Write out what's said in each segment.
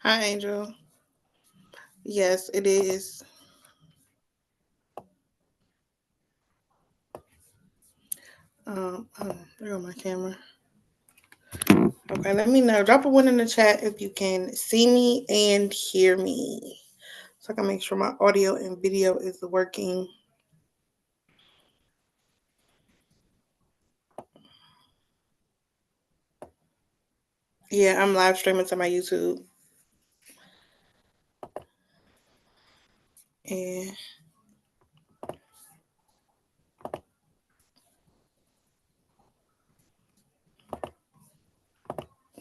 Hi, Angel. Yes, it is. There go my camera. Okay, let me know. Drop a one in the chat if you can see me and hear me, so I can make sure my audio and video is working. Yeah, I'm live streaming to my YouTube. And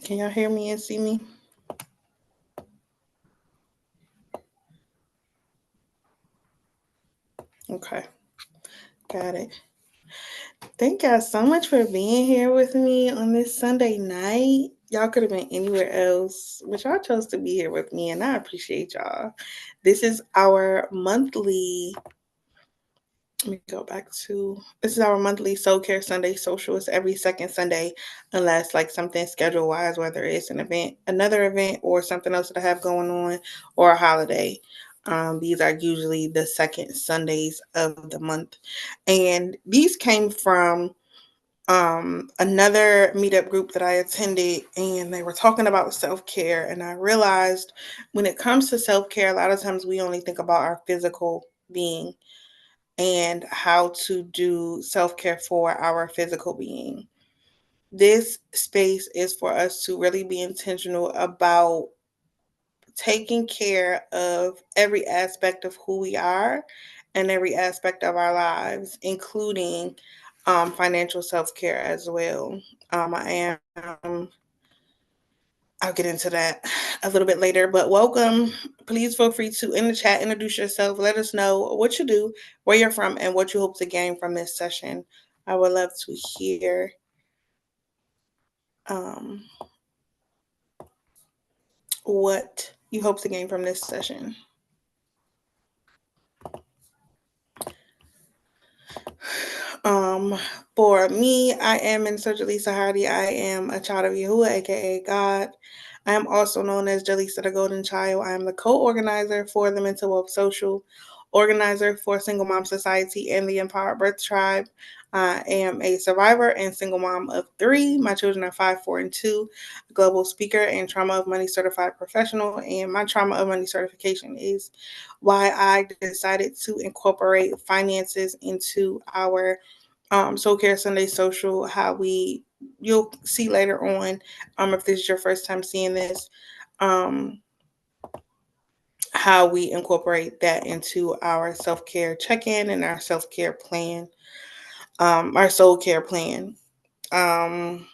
can y'all hear me and see me? Okay, got it. Thank y'all so much for being here with me on this Sunday night. Y'all could have been anywhere else, but y'all chose to be here with me, and I appreciate y'all. This is our monthly. Let me go back to this is our monthly Soul Care Sunday social. It's every second Sunday, unless like something schedule wise, whether it's an event, another event, or something else that I have going on, or a holiday. These are usually the second Sundays of the month, and these came from another meetup group that I attended, and they were talking about self care. And I realized when it comes to self care, a lot of times we only think about our physical being and how to do self care for our physical being. This space is for us to really be intentional about taking care of every aspect of who we are and every aspect of our lives, including financial self care as well. I am. I'll get into that a little bit later, but welcome. Please feel free to in the chat introduce yourself. Let us know what you do, where you're from, and what you hope to gain from this session. I would love to hear um, what you hope to gain from this session. Um, for me, I am in Search Lisa Hardy. I am a child of Yahuwah, aka God. I am also known as Jaleesa the Golden Child. I am the co-organizer for the Mental Wealth Social, organizer for Single Mom Society and the Empowered Birth Tribe. I am a survivor and single mom of three. My children are 5, 4, and 2. A global speaker and trauma of money certified professional. And my trauma of money certification is why I decided to incorporate finances into our Soul Care Sunday social. How we you'll see later on, if this is your first time seeing this, um, how we incorporate that into our self care check in and our self care plan, our soul care plan. Um,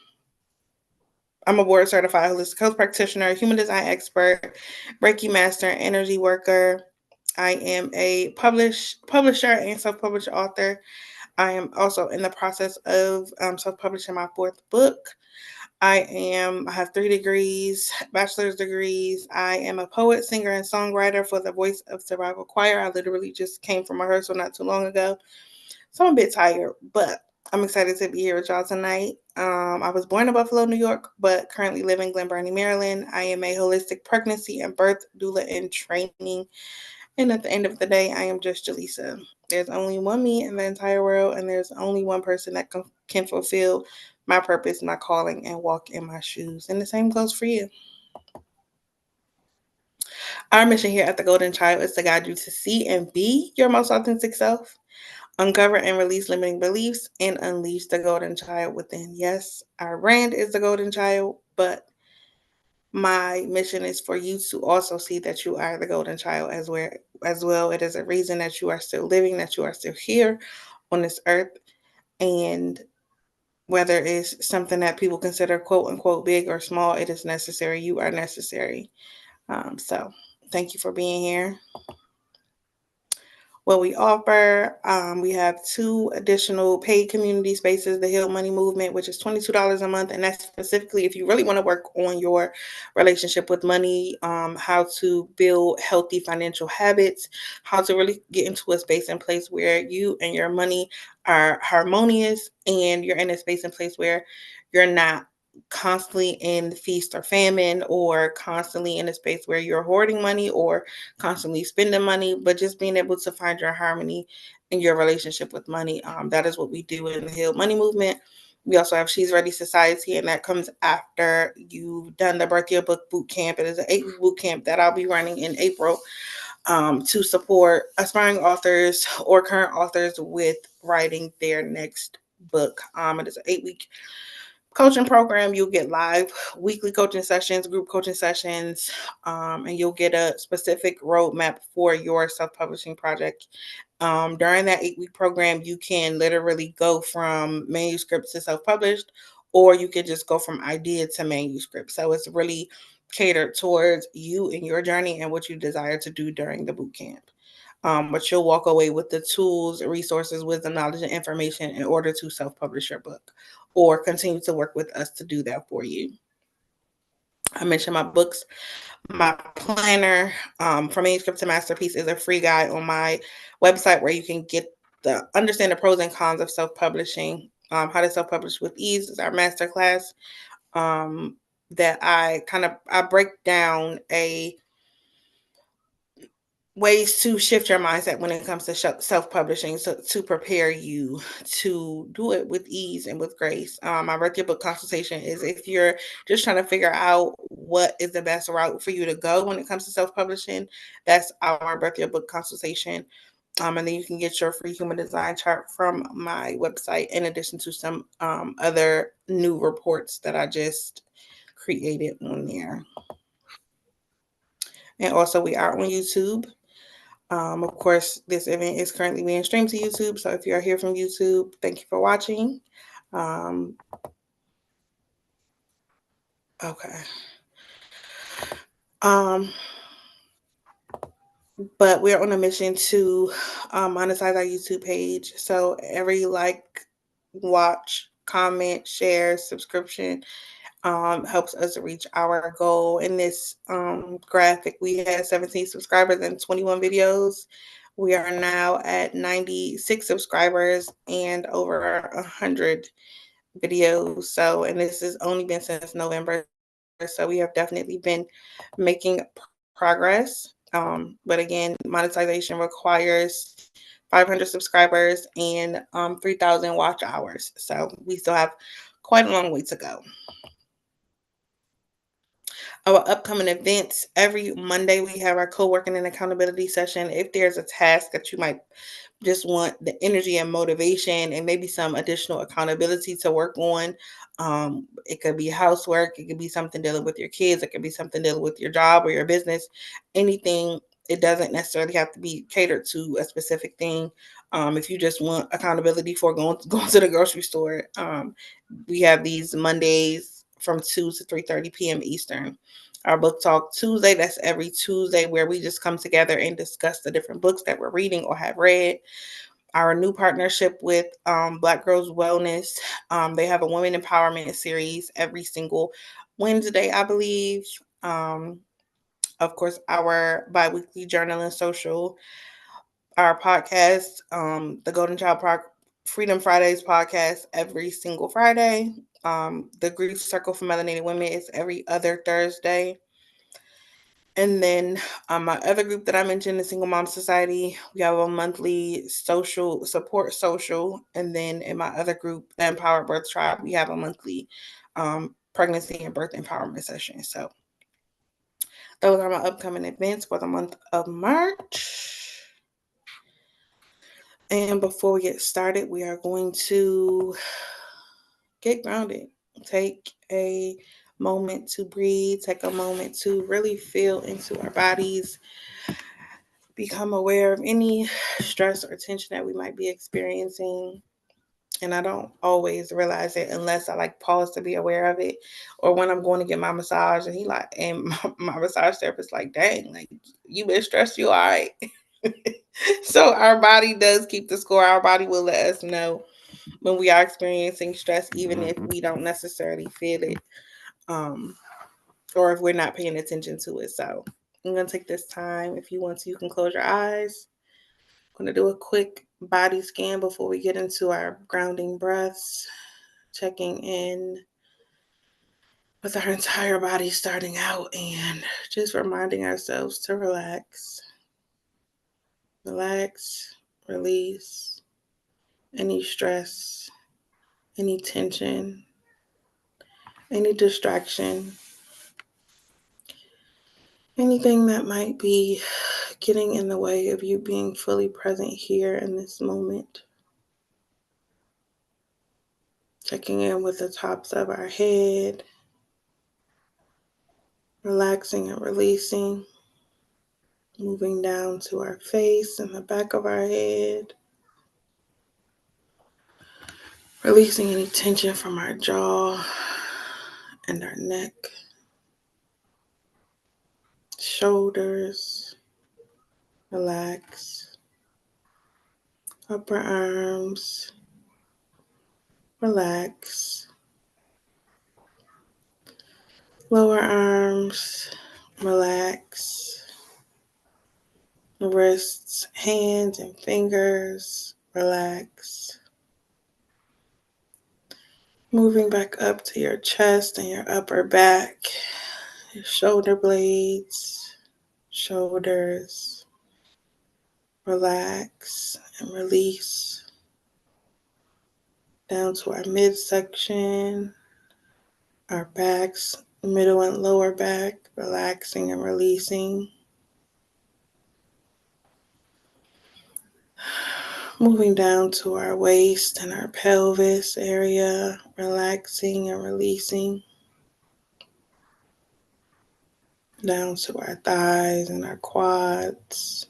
I'm a board certified holistic health practitioner, human design expert, Reiki master, energy worker. I am a publisher and self published author. I am also in the process of self publishing my fourth book. I have 3 degrees, bachelor's degrees. I am a poet, singer, and songwriter for the Voice of Survival Choir. I literally just came from rehearsal not too long ago. So I'm a bit tired, but I'm excited to be here with y'all tonight. I was born in Buffalo, New York, but currently live in Glen Burnie, Maryland. I am a holistic pregnancy and birth doula in training. And at the end of the day, I am just Jaleesa. There's only one me in the entire world, and there's only one person that can fulfill my purpose, my calling, and walk in my shoes. And the same goes for you. Our mission here at the Golden Child is to guide you to see and be your most authentic self, uncover and release limiting beliefs, and unleash the Golden Child within. Yes, our brand is the Golden Child, but my mission is for you to also see that you are the Golden Child as well. It is a reason that you are still living, that you are still here on this earth, and whether it's something that people consider quote unquote big or small, it is necessary. You are necessary. So thank you for being here. What we offer, we have 2 additional paid community spaces, the Heal Money Movement, which is $22 a month. And that's specifically if you really want to work on your relationship with money, how to build healthy financial habits, how to really get into a space and place where you and your money are harmonious, and you're in a space and place where you're not constantly in feast or famine, or constantly in a space where you're hoarding money or constantly spending money, but just being able to find your harmony in your relationship with money. That is what we do in the Healed Money Movement. We also have She's Ready Society, and that comes after you've done the Birth Your Book boot camp. It is an 8-week boot camp that I'll be running in April, to support aspiring authors or current authors with writing their next book. It is an 8-week coaching program. You'll get live weekly coaching sessions, group coaching sessions, and you'll get a specific roadmap for your self-publishing project. During that 8-week program, you can literally go from manuscript to self-published, or you can just go from idea to manuscript. So it's really catered towards you and your journey and what you desire to do during the boot camp. But you'll walk away with the tools, resources, wisdom, knowledge, and information in order to self-publish your book, or continue to work with us to do that for you. I mentioned my books. My planner, from manuscript to masterpiece, is a free guide on my website where you can understand the pros and cons of self-publishing. How to self-publish with ease is our masterclass, that I break down ways to shift your mindset when it comes to self-publishing, so to prepare you to do it with ease and with grace. My Birth Your Book consultation is if you're just trying to figure out what is the best route for you to go when it comes to self-publishing. That's our Birth Your Book consultation. And then you can get your free human design chart from my website, in addition to some other new reports that I just created on there. And also, we are on YouTube. Of course, this event is currently being streamed to YouTube. So if you're here from YouTube, thank you for watching. Okay. But we're on a mission to monetize our YouTube page. So every like, watch, comment, share, subscription helps us reach our goal. In this graphic, we had 17 subscribers and 21 videos. We are now at 96 subscribers and over 100 videos. So, and this has only been since November. So we have definitely been making progress. But again, monetization requires 500 subscribers and 3,000 watch hours. So we still have quite a long way to go. Our upcoming events, every Monday we have our co-working and accountability session. If there's a task that you might just want the energy and motivation and maybe some additional accountability to work on, it could be housework, it could be something dealing with your kids, it could be something dealing with your job or your business, anything. It doesn't necessarily have to be catered to a specific thing. If you just want accountability for going to the grocery store, we have these Mondays from 2 to 3:30 p.m. Eastern. Our book talk Tuesday, that's every Tuesday, where we just come together and discuss the different books that we're reading or have read. Our new partnership with Black Girls Wellness, they have a women empowerment series every single Wednesday, I believe. Of course, our bi-weekly journal and social, our podcast, the Golden Child Freedom Fridays podcast every single Friday. The Grief Circle for Melanated Women is every other Thursday. And then my other group that I mentioned, the Single Mom Society, we have a monthly social support social. And then in my other group, the Empowered Birth Tribe, we have a monthly pregnancy and birth empowerment session. So those are my upcoming events for the month of March. And before we get started, we are going to get grounded. Take a moment to breathe, take a moment to really feel into our bodies, become aware of any stress or tension that we might be experiencing. And I don't always realize it unless I like pause to be aware of it, or when I'm going to get my massage and my massage therapist like, dang, like you been stressed, you all right. So our body does keep the score. Our body will let us know when we are experiencing stress, even if we don't necessarily feel it, or if we're not paying attention to it. So I'm going to take this time. If you want to, you can close your eyes. I'm going to do a quick body scan before we get into our grounding breaths, checking in with our entire body starting out and just reminding ourselves to relax. Relax, release any stress, any tension, any distraction, anything that might be getting in the way of you being fully present here in this moment. Checking in with the tops of our head, relaxing and releasing, moving down to our face and the back of our head, releasing any tension from our jaw and our neck, shoulders, relax, upper arms, relax, lower arms, relax, wrists, hands, and fingers, relax. Moving back up to your chest and your upper back, your shoulder blades, shoulders, relax and release. Down to our midsection, our backs, middle and lower back, relaxing and releasing. Moving down to our waist and our pelvis area, relaxing and releasing. Down to our thighs and our quads,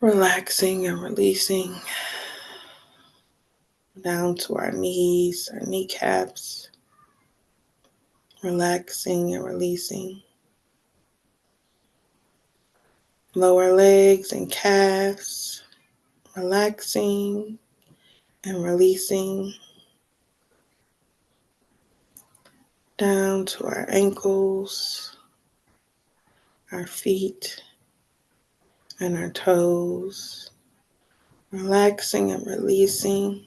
relaxing and releasing. Down to our knees, our kneecaps, relaxing and releasing. Lower legs and calves, relaxing and releasing. Down to our ankles, our feet, and our toes, relaxing and releasing.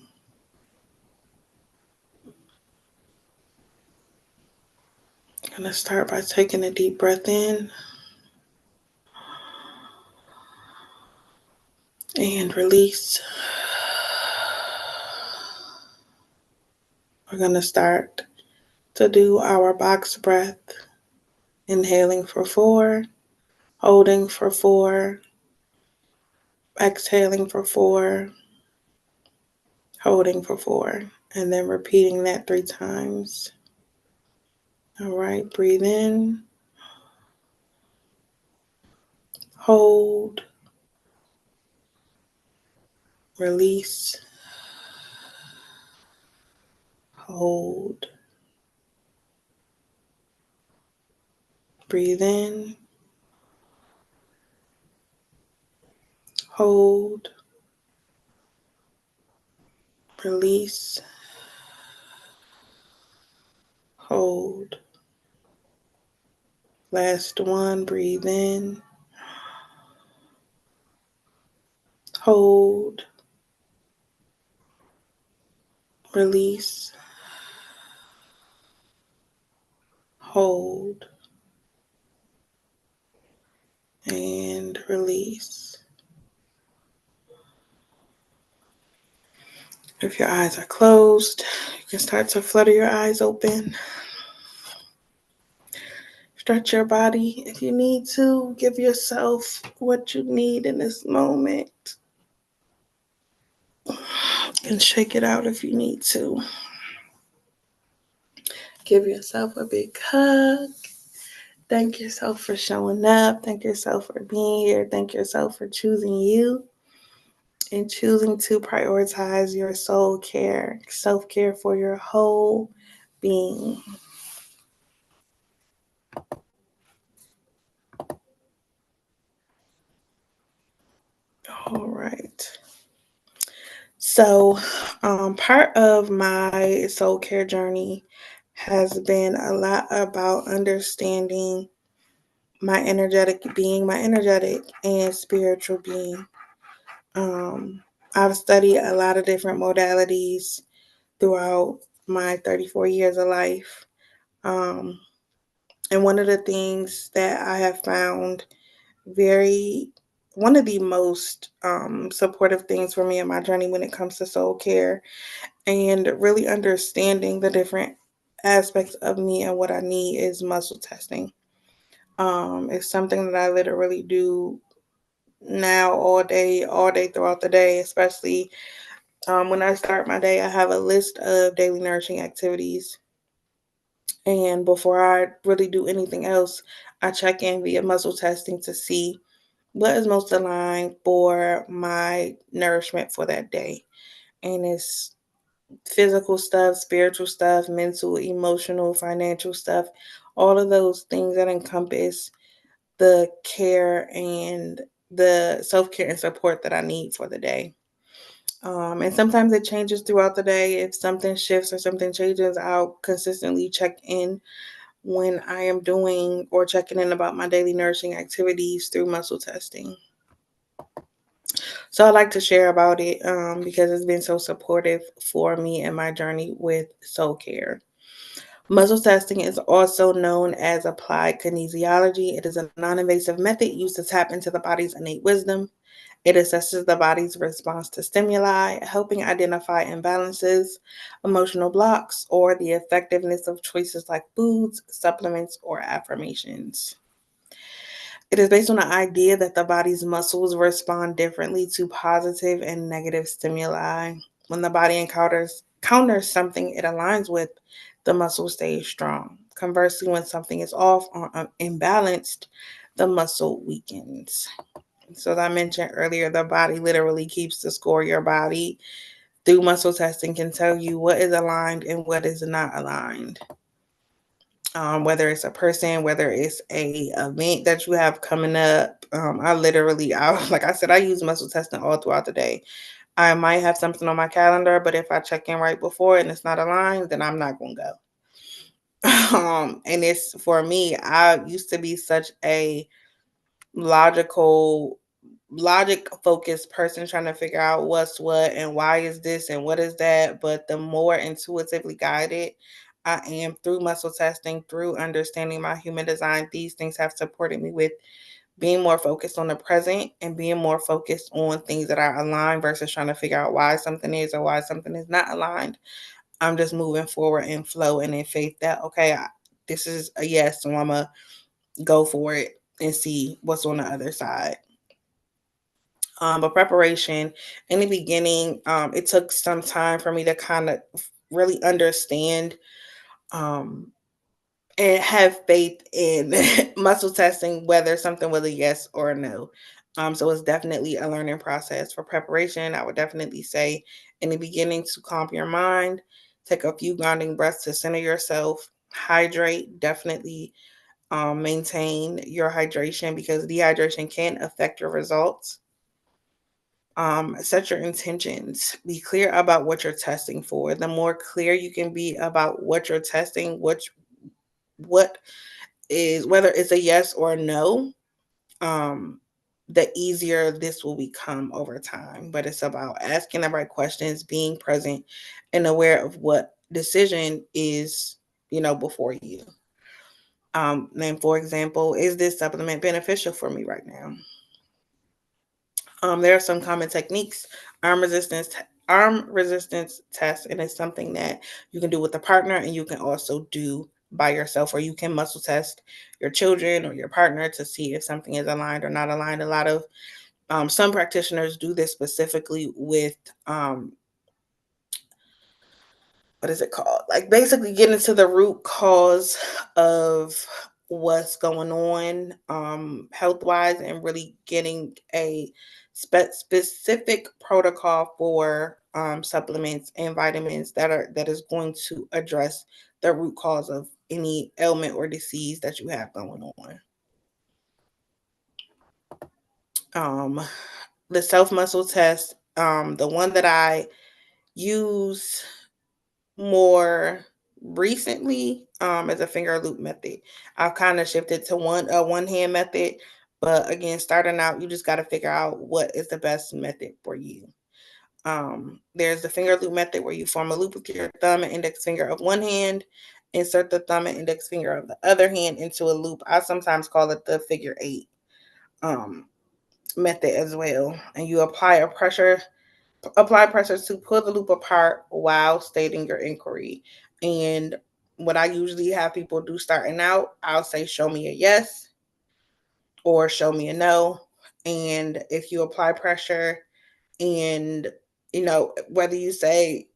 I'm going to start by taking a deep breath in and release. We're going to start to do our box breath, inhaling for 4, holding for 4, exhaling for 4, holding for 4, and then repeating that 3 times. All right, breathe in, hold, release, hold. Breathe in, hold, release, hold. Last one, breathe in, hold, release, hold, and release. If your eyes are closed, you can start to flutter your eyes open. Stretch your body if you need to. Give yourself what you need in this moment. And shake it out if you need to. Give yourself a big hug. Thank yourself for showing up. Thank yourself for being here. Thank yourself for choosing you and choosing to prioritize your soul care, self-care for your whole being. All right. So, part of my soul care journey has been a lot about understanding my energetic being, my energetic and spiritual being. I've studied a lot of different modalities throughout my 34 years of life. Um, and one of the things that I have found very, one of the most supportive things for me in my journey when it comes to soul care and really understanding the different aspects of me and what I need is muscle testing. It's something that I literally do now all day throughout the day, especially when I start my day. I have a list of daily nourishing activities. And before I really do anything else, I check in via muscle testing to see what is most aligned for my nourishment for that day. And it's physical stuff, spiritual stuff, mental, emotional, financial stuff, all of those things that encompass the care and the self care and support that I need for the day. And sometimes it changes throughout the day. If something shifts or something changes, I'll consistently check in when I am doing or checking in about my daily nourishing activities through muscle testing. So I like to share about it because it's been so supportive for me in my journey with soul care. Muscle testing is also known as applied kinesiology. It is a non invasive method used to tap into the body's innate wisdom. It assesses the body's response to stimuli, helping identify imbalances, emotional blocks, or the effectiveness of choices like foods, supplements, or affirmations. It is based on the idea that the body's muscles respond differently to positive and negative stimuli. When the body counters something it aligns with, the muscle stays strong. Conversely, when something is off or imbalanced, the muscle weakens. So, as I mentioned earlier, the body literally keeps the score. Your body, through muscle testing, can tell you what is aligned and what is not aligned. Whether it's a person, whether it's a event that you have coming up. Like I said, I use muscle testing all throughout the day. I might have something on my calendar, but if I check in right before and it's not aligned, then I'm not gonna go. And it's for me. I used to be such a logical logic focused person trying to figure out what's what and why is this and what is that, but the more intuitively guided I am through muscle testing, through understanding my human design, these things have supported me with being more focused on the present and being more focused on things that are aligned versus trying to figure out why something is or why something is not aligned. I'm just moving forward in flow and in faith that okay, this is a yes, so I'm gonna go for it and see what's on the other side. But preparation in the beginning, it took some time for me to kind of really understand um, and have faith in muscle testing, whether something was a yes or a no. So it's definitely a learning process. For preparation, I would definitely say in the beginning to calm your mind, take a few grounding breaths to center yourself, hydrate, definitely maintain your hydration because dehydration can affect your results. Set your intentions. Be clear about what you're testing for. The more clear you can be about what you're testing, what is whether it's a yes or a no, um, the easier this will become over time. But it's about asking the right questions, being present, and aware of what decision is, before you. Then, for example, is this supplement beneficial for me right now? There are some common techniques, arm resistance tests, and it's something that you can do with a partner, and you can also do by yourself, or you can muscle test your children or your partner to see if something is aligned or not aligned. A lot of some practitioners do this specifically with what is it called? Like basically getting to the root cause of what's going on health wise and really getting a specific protocol for supplements and vitamins that is going to address the root cause of any ailment or disease that you have going on. Um, the self muscle test, the one that I use more recently as a finger loop method. I've kind of shifted to one hand method, but again, starting out, you just got to figure out what is the best method for you. There's the finger loop method where you form a loop with your thumb and index finger of one hand, insert the thumb and index finger of the other hand into a loop. I sometimes call it the figure eight um, method as well. And you apply pressure to pull the loop apart while stating your inquiry. And what I usually have people do starting out, I'll say, show me a yes or show me a no. And if you apply pressure and, whether you say,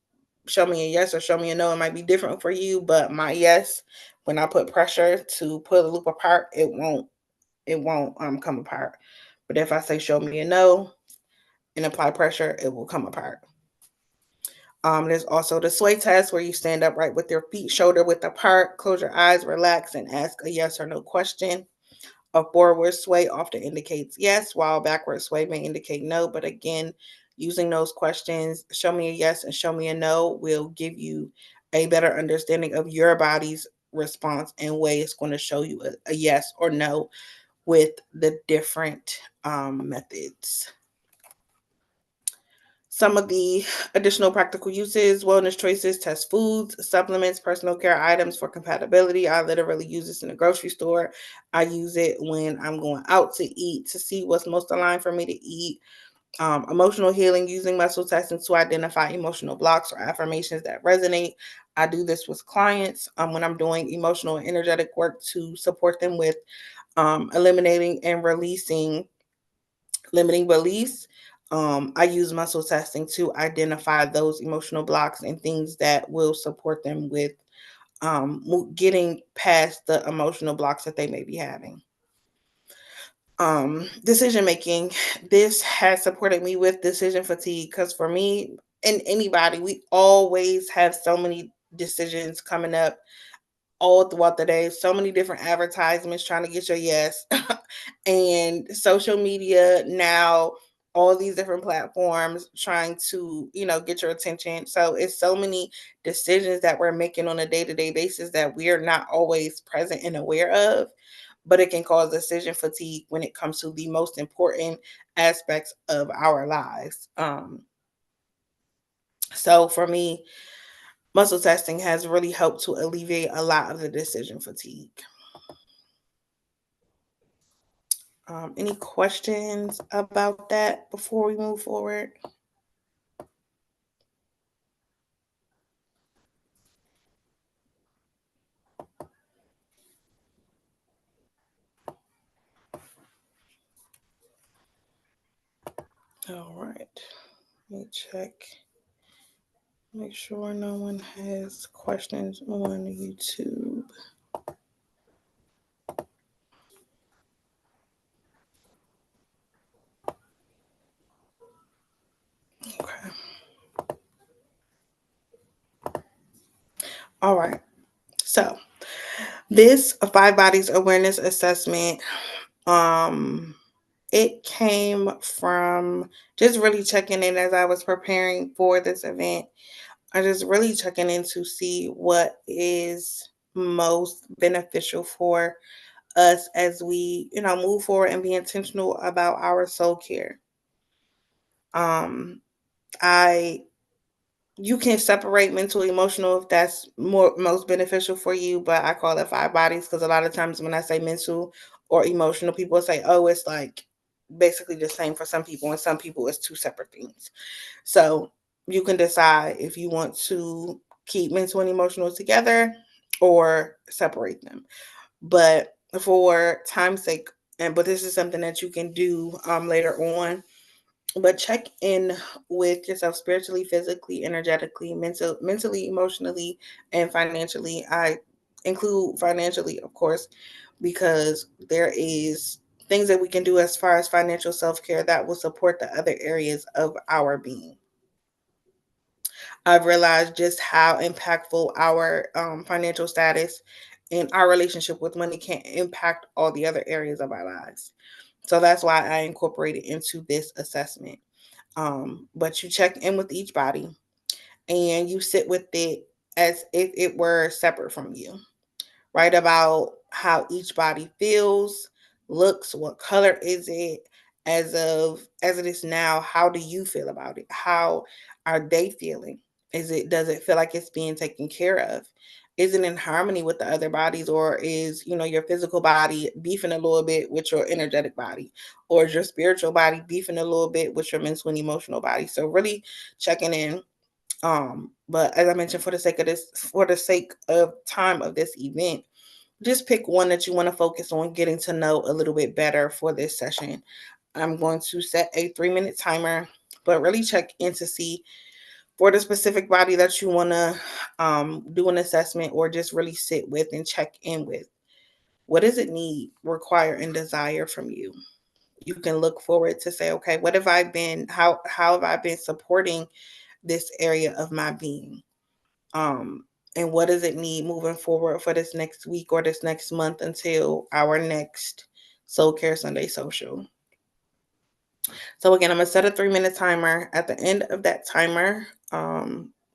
show me a yes or show me a no, it might be different for you. But my yes, when I put pressure to pull the loop apart, it won't come apart. But if I say, show me a no and apply pressure, it will come apart. There's also the sway test where you stand upright with your feet shoulder width apart, close your eyes, relax, and ask a yes or no question. A forward sway often indicates yes, while backward sway may indicate no. But again, using those questions, show me a yes and show me a no, will give you a better understanding of your body's response and way it's going to show you a yes or no with the different methods. Some of the additional practical uses: wellness choices, test foods, supplements, personal care items for compatibility. I literally use this in the grocery store. I use it when I'm going out to eat to see what's most aligned for me to eat. Emotional healing, using muscle testing to identify emotional blocks or affirmations that resonate. I do this with clients when I'm doing emotional and energetic work to support them with eliminating and releasing limiting beliefs. I use muscle testing to identify those emotional blocks and things that will support them with getting past the emotional blocks that they may be having. Decision making. This has supported me with decision fatigue because for me and anybody, we always have so many decisions coming up all throughout the day. So many different advertisements trying to get your yes. And social media now, all these different platforms trying to, get your attention. So it's so many decisions that we're making on a day-to-day basis that we're not always present and aware of. But it can cause decision fatigue when it comes to the most important aspects of our lives. So for me, muscle testing has really helped to alleviate a lot of the decision fatigue. Any questions about that before we move forward? All right. Let me check. Make sure no one has questions on YouTube. Okay. All right. So this five bodies awareness assessment, it came from just really checking in as I was preparing for this event. I just really checking in to see what is most beneficial for us as we, move forward and be intentional about our soul care. Um, I You can separate mental emotional if that's most beneficial for you, but I call it five bodies because a lot of times when I say mental or emotional, people say, oh, it's like basically the same for some people, and some people it's two separate things. So you can decide if you want to keep mental and emotional together or separate them. But for time's sake, but this is something that you can do later on. But check in with yourself spiritually, physically, energetically, mentally, emotionally, and financially. I include financially, of course, because there is things that we can do as far as financial self-care that will support the other areas of our being. I've realized just how impactful our financial status and our relationship with money can impact all the other areas of our lives. So that's why I incorporated into this assessment. But you check in with each body and you sit with it as if it were separate from you. Write about how each body feels, looks, what color is it, as it is now, how do you feel about it? How are they feeling? Does it feel like it's being taken care of? Is it in harmony with the other bodies, or is, your physical body beefing a little bit with your energetic body, or is your spiritual body beefing a little bit with your mental and emotional body? So really checking in. But as I mentioned, for the sake of time of this event, just pick one that you want to focus on getting to know a little bit better for this session. I'm going to set a 3-minute timer, but really check in to see for the specific body that you want to do an assessment, or just really sit with and check in with. What does it need, require, and desire from you? You can look forward to say, okay, what have I been, how have I been supporting this area of my being? And what does it need moving forward for this next week or this next month until our next Soul Care Sunday social? So again, I'm gonna set a 3-minute timer. At the end of that timer,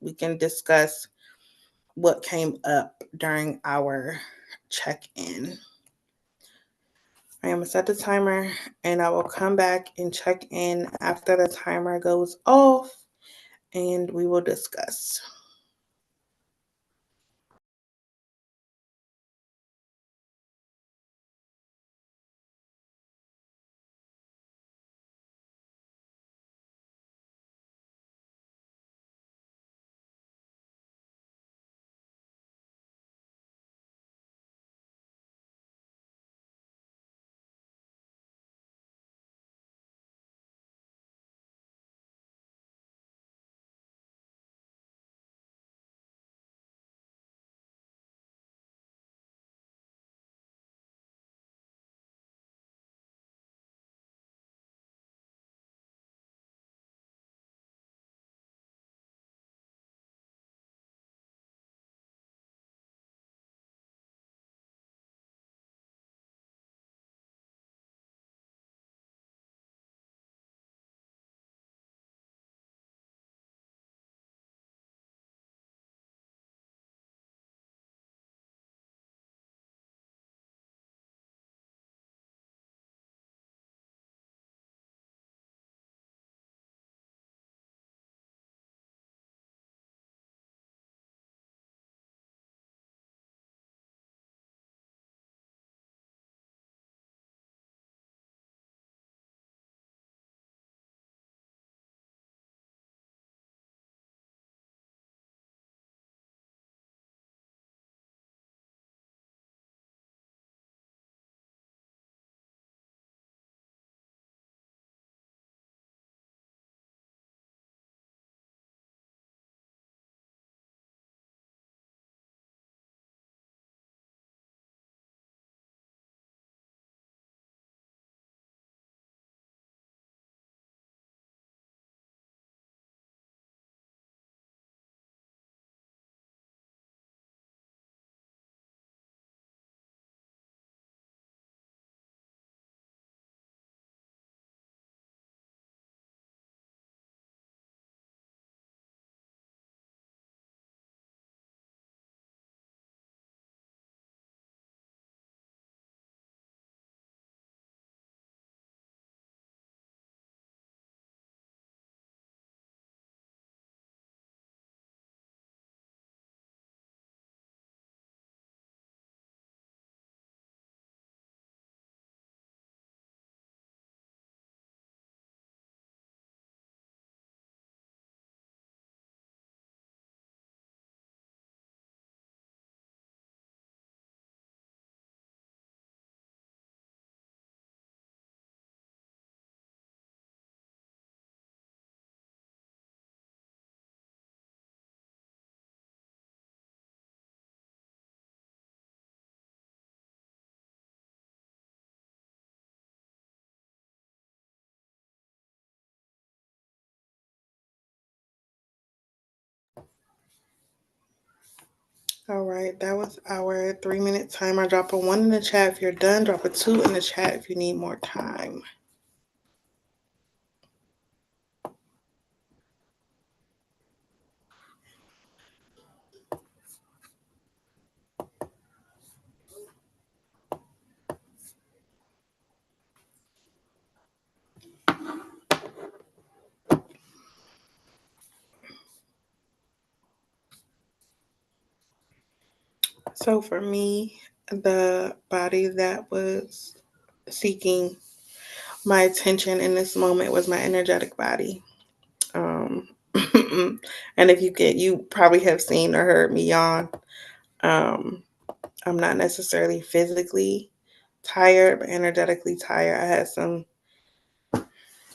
we can discuss what came up during our check-in. I am gonna set the timer, and I will come back and check in after the timer goes off, and we will discuss. All right, that was our 3-minute timer. Drop a 1 in the chat if you're done. Drop a 2 in the chat if you need more time. So for me, the body that was seeking my attention in this moment was my energetic body. Um, and if you probably have seen or heard me yawn. Um, I'm not necessarily physically tired, but energetically tired. I had some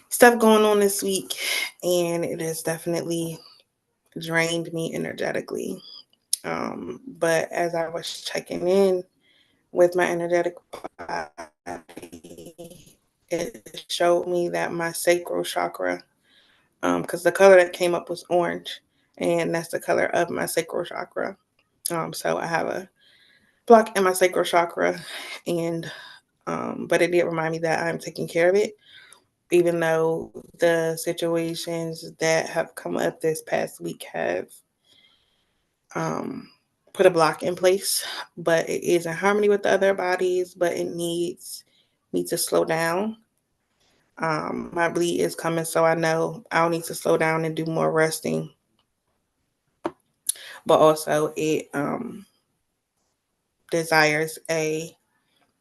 stuff going on this week, and it has definitely drained me energetically. But as I was checking in with my energetic body, it showed me that my sacral chakra, because the color that came up was orange, and that's the color of my sacral chakra. So I have a block in my sacral chakra, and but it did remind me that I'm taking care of it, even though the situations that have come up this past week have um, put a block in place. But it is in harmony with the other bodies, but it needs me to slow down. My bleed is coming, so I know I'll need to slow down and do more resting. But also, it desires a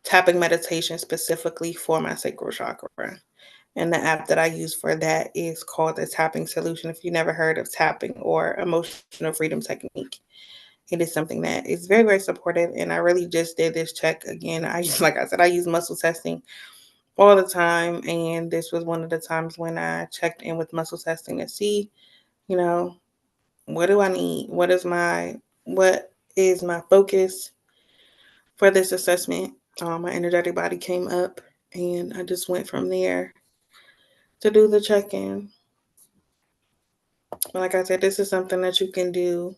tapping meditation specifically for my sacral chakra. And the app that I use for that is called the Tapping Solution. If you never heard of tapping or emotional freedom technique, it is something that is very, very supportive. And I really just did this check again. I use, like I said, I use muscle testing all the time. And this was one of the times when I checked in with muscle testing to see, you know, what do I need? What is my focus for this assessment? My energetic body came up, and I just went from there to do the check-in. But like I said, this is something that you can do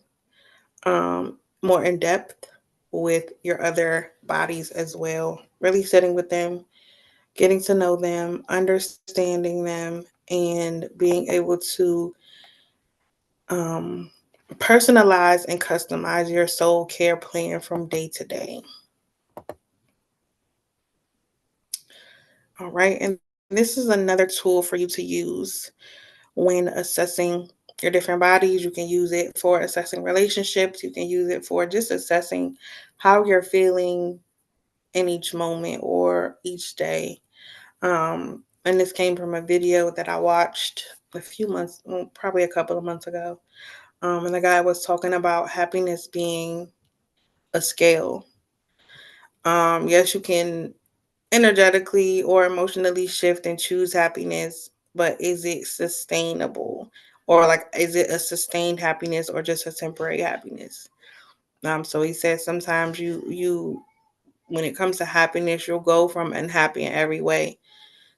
more in depth with your other bodies as well. Really sitting with them, getting to know them, understanding them, and being able to um, personalize and customize your soul care plan from day to day. All right. And this is another tool for you to use when assessing your different bodies. You can use it for assessing relationships. You can use it for just assessing how you're feeling in each moment or each day. And this came from a video that I watched a few months, well, probably a couple of months ago. And the guy was talking about happiness being a scale. Yes, you can energetically or emotionally shift and choose happiness, but is it sustainable? Or like is it a sustained happiness or just a temporary happiness? So he said sometimes you when it comes to happiness, you'll go from unhappy in every way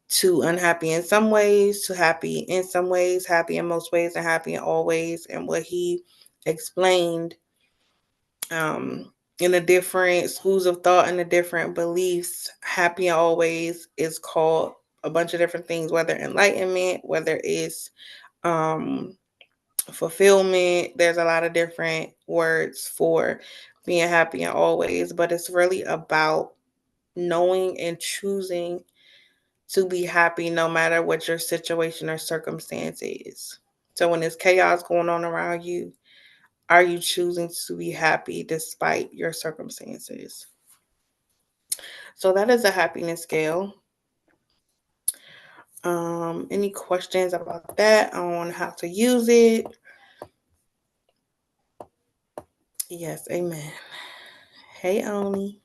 to unhappy in some ways, to happy in some ways, happy in most ways, and happy in all ways. And what he explained in the different schools of thought and the different beliefs, happy always is called a bunch of different things, whether enlightenment, whether it's um, fulfillment. There's a lot of different words for being happy and always, but it's really about knowing and choosing to be happy no matter what your situation or circumstance is. So when there's chaos going on around you, are you choosing to be happy despite your circumstances? So that is a happiness scale. Any questions about that on how to use it? Yes, amen. Hey, Oni.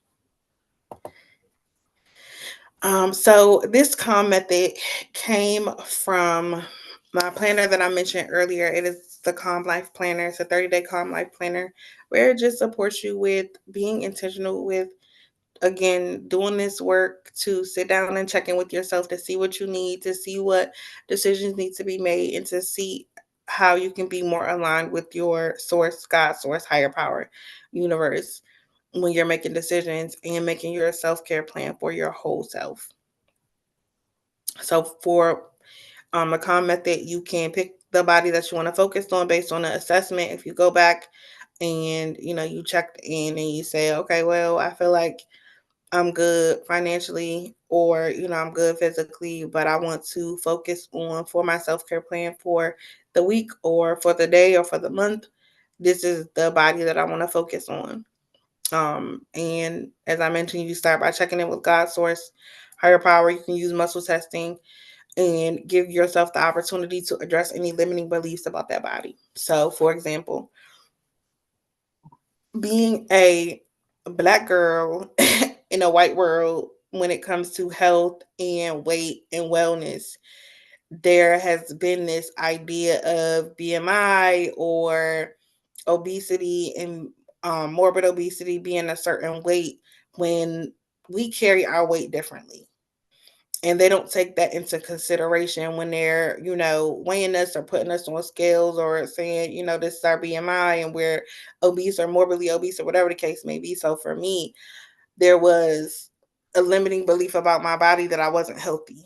So this calm method came from my planner that I mentioned earlier. It is the Calm Life Planner. It's a 30-day Calm Life Planner where it just supports you with being intentional with, again, doing this work to sit down and check in with yourself to see what you need, to see what decisions need to be made, and to see how you can be more aligned with your source, God, source, higher power, universe, when you're making decisions and making your self-care plan for your whole self. So for a calm method, you can pick the body that you want to focus on based on the assessment. If you go back and you checked in and you say, okay, well, I feel like I'm good financially, or I'm good physically, but I want to focus on for my self-care plan for the week or for the day or for the month. This is the body that I want to focus on. And as I mentioned, you start by checking in with God source, higher power. You can use muscle testing and give yourself the opportunity to address any limiting beliefs about that body. So, for example, being a black girl in a white world when it comes to health and weight and wellness, there has been this idea of BMI or obesity and morbid obesity being a certain weight when we carry our weight differently. And they don't take that into consideration when they're, weighing us or putting us on scales or saying, this is our BMI and we're obese or morbidly obese or whatever the case may be. So for me, there was a limiting belief about my body that I wasn't healthy,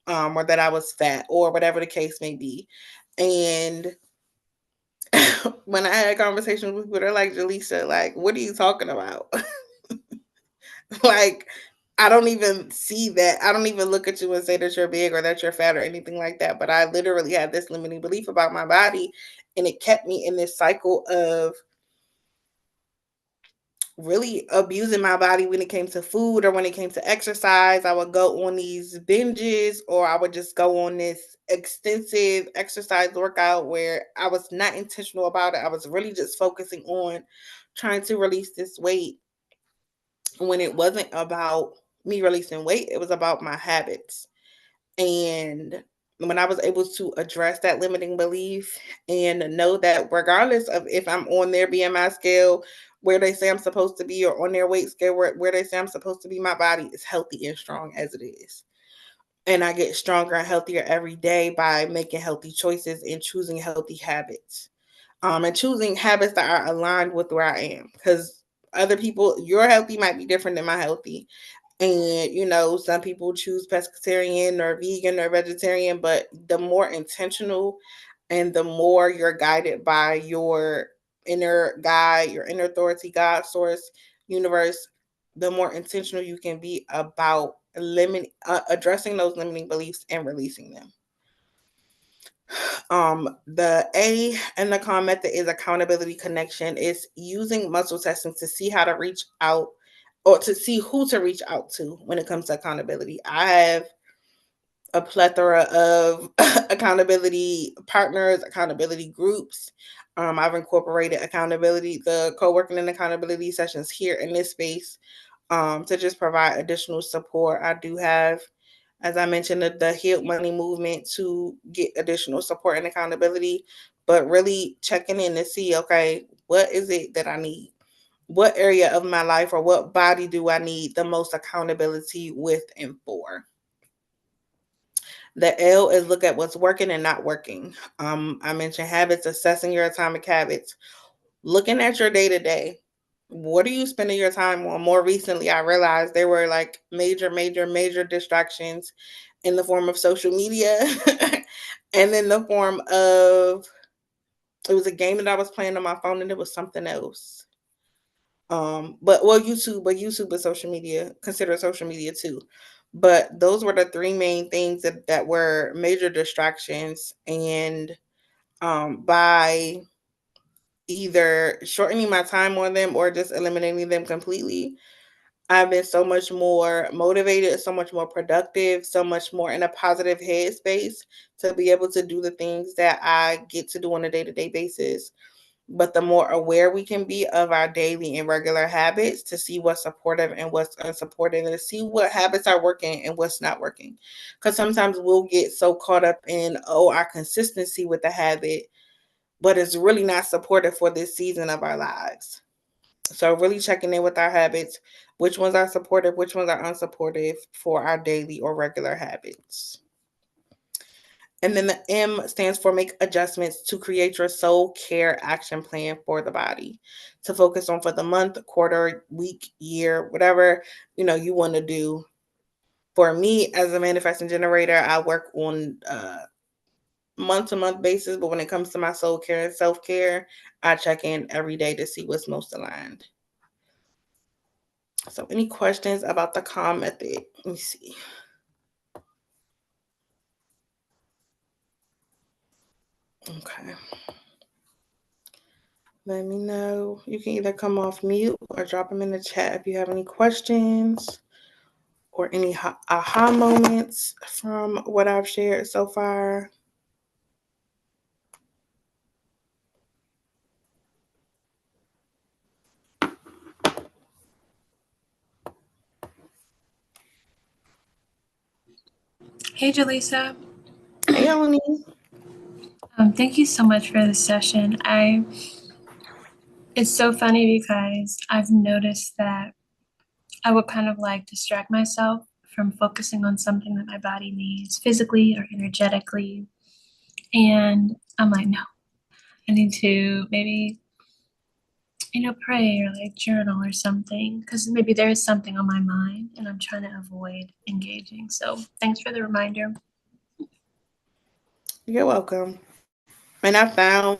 or that I was fat or whatever the case may be. And when I had conversations with people, they're like, Jaleesa, like, what are you talking about? Like, I don't even see that. I don't even look at you and say that you're big or that you're fat or anything like that. But I literally had this limiting belief about my body, and it kept me in this cycle of really abusing my body when it came to food or when it came to exercise. I would go on these binges or I would just go on this extensive exercise workout where I was not intentional about it. I was really just focusing on trying to release this weight when it wasn't about me releasing weight, it was about my habits. And when I was able to address that limiting belief and know that regardless of if I'm on their BMI scale, where they say I'm supposed to be, or on their weight scale, where they say I'm supposed to be, my body is healthy and strong as it is. And I get stronger and healthier every day by making healthy choices and choosing healthy habits. And choosing habits that are aligned with where I am. Because other people, your healthy might be different than my healthy. And, some people choose pescatarian or vegan or vegetarian, but the more intentional and the more you're guided by your inner guide, your inner authority, God, source, universe, the more intentional you can be about addressing those limiting beliefs and releasing them. The A and the COM method is accountability connection. It's using muscle testing to see how to reach out or to see who to reach out to when it comes to accountability. I have a plethora of accountability partners, accountability groups. I've incorporated the co-working and accountability sessions here in this space, to just provide additional support. I do have, as I mentioned, the Heal Money movement to get additional support and accountability, but really checking in to see, okay, what is it that I need? What area of my life or what body do I need the most accountability with and for? The L is look at what's working and not working. I mentioned habits, assessing your atomic habits, looking at your day to day. What are you spending your time on? More recently, I realized there were like major distractions in the form of social media and in the form of, it was a game that I was playing on my phone and it was something else. YouTube is social media, consider social media too. But those were the three main things that were major distractions. And by either shortening my time on them or just eliminating them completely, I've been so much more motivated, so much more productive, so much more in a positive headspace to be able to do the things that I get to do on a day-to-day basis. But the more aware we can be of our daily and regular habits to see what's supportive and what's unsupportive, and to see what habits are working and what's not working. Because sometimes we'll get so caught up in, our consistency with the habit, but it's really not supportive for this season of our lives. So really checking in with our habits, which ones are supportive, which ones are unsupportive for our daily or regular habits. And then the M stands for make adjustments to create your soul care action plan for the body to focus on for the month, quarter, week, year, whatever, you want to do. For me as a manifesting generator, I work on month to month basis, but when it comes to my soul care and self care, I check in every day to see what's most aligned. So, any questions about the CALM method? Let me see. Okay. Let me know. You can either come off mute or drop them in the chat if you have any questions or any aha moments from what I've shared so far. Hey, Jaleesa. Hey, Eleni. Thank you so much for this session. It's so funny because I've noticed that I would kind of like distract myself from focusing on something that my body needs physically or energetically. And I'm like, no, I need to maybe, pray or like journal or something because maybe there is something on my mind and I'm trying to avoid engaging. So thanks for the reminder. You're welcome. And I found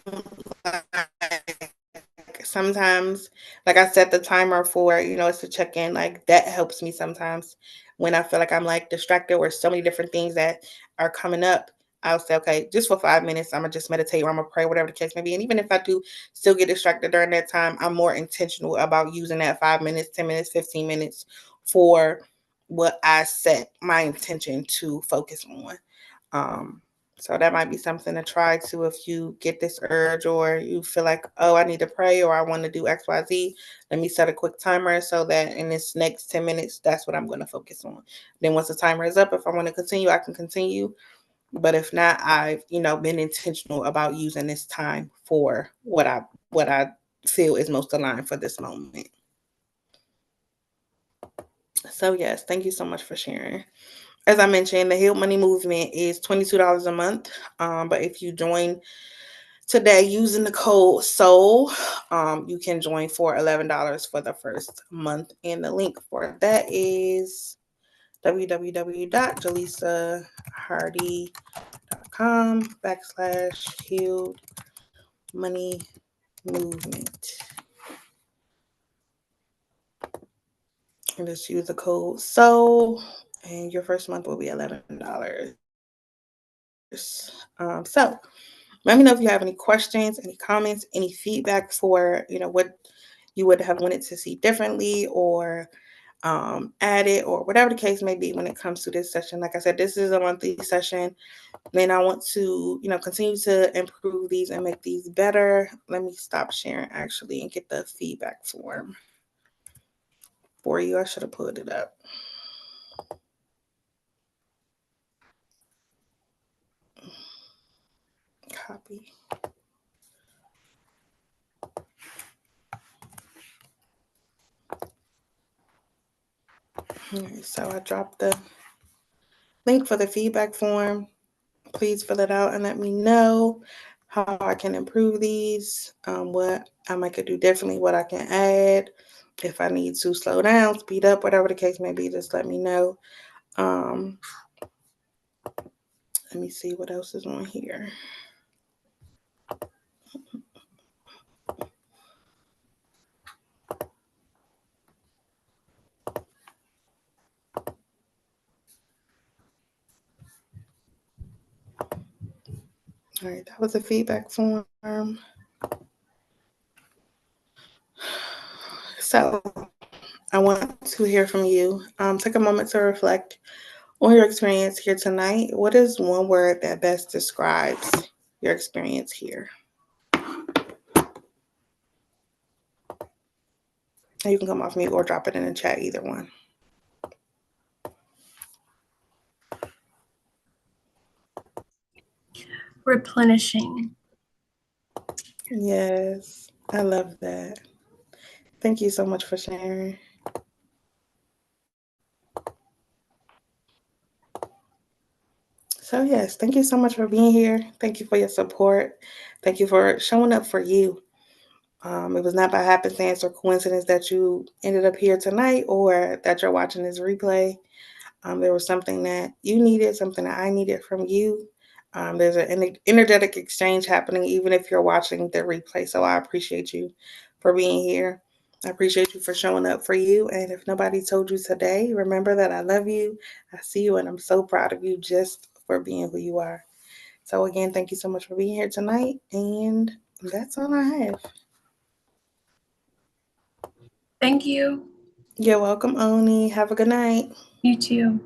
like sometimes, like I set the timer for, it's to check in. Like that helps me sometimes when I feel like I'm like distracted or so many different things that are coming up. I'll say, okay, just for 5 minutes, I'm gonna just meditate or I'm gonna pray, whatever the case may be. And even if I do still get distracted during that time, I'm more intentional about using that 5 minutes, 10 minutes, 15 minutes for what I set my intention to focus on. Um, so that might be something to try to if you get this urge or you feel like, oh, I need to pray or I want to do XYZ. Let me set a quick timer so that in this next 10 minutes, that's what I'm going to focus on. Then once the timer is up, if I want to continue, I can continue. But if not, I've, been intentional about using this time for what I feel is most aligned for this moment. So yes, thank you so much for sharing. As I mentioned, the Heal Money Movement is $22 a month. But if you join today using the code SOUL, you can join for $11 for the first month. And the link for that is www.jaleesahardy.com/healed money movement. And just use the code SOUL, and your first month will be $11. So let me know if you have any questions, any comments, any feedback for, what you would have wanted to see differently or added or whatever the case may be when it comes to this session. Like I said, this is a monthly session. Then I want to, continue to improve these and make these better. Let me stop sharing actually and get the feedback form for you. I should have pulled it up. Copy. All right, so I dropped the link for the feedback form. Please fill it out and let me know how I can improve these, what I might could do differently, what I can add. If I need to slow down, speed up, whatever the case may be, just let me know. Um, Let me see what else is on here. All right, that was a feedback form. So I want to hear from you. Take a moment to reflect on your experience here tonight. What is one word that best describes your experience here? You can come off mute or drop it in the chat, either one. Replenishing. Yes, I love that. Thank you so much for sharing. So, yes, thank you so much for being here. Thank you for your support. Thank you for showing up for you. It was not by happenstance or coincidence that you ended up here tonight or that you're watching this replay. There was something that you needed, something that I needed from you. There's an energetic exchange happening, even if you're watching the replay. So I appreciate you for being here. I appreciate you for showing up for you. And if nobody told you today, remember that I love you. I see you, and I'm so proud of you just for being who you are. So, again, thank you so much for being here tonight. And that's all I have. Thank you. You're welcome, Oni. Have a good night. You too.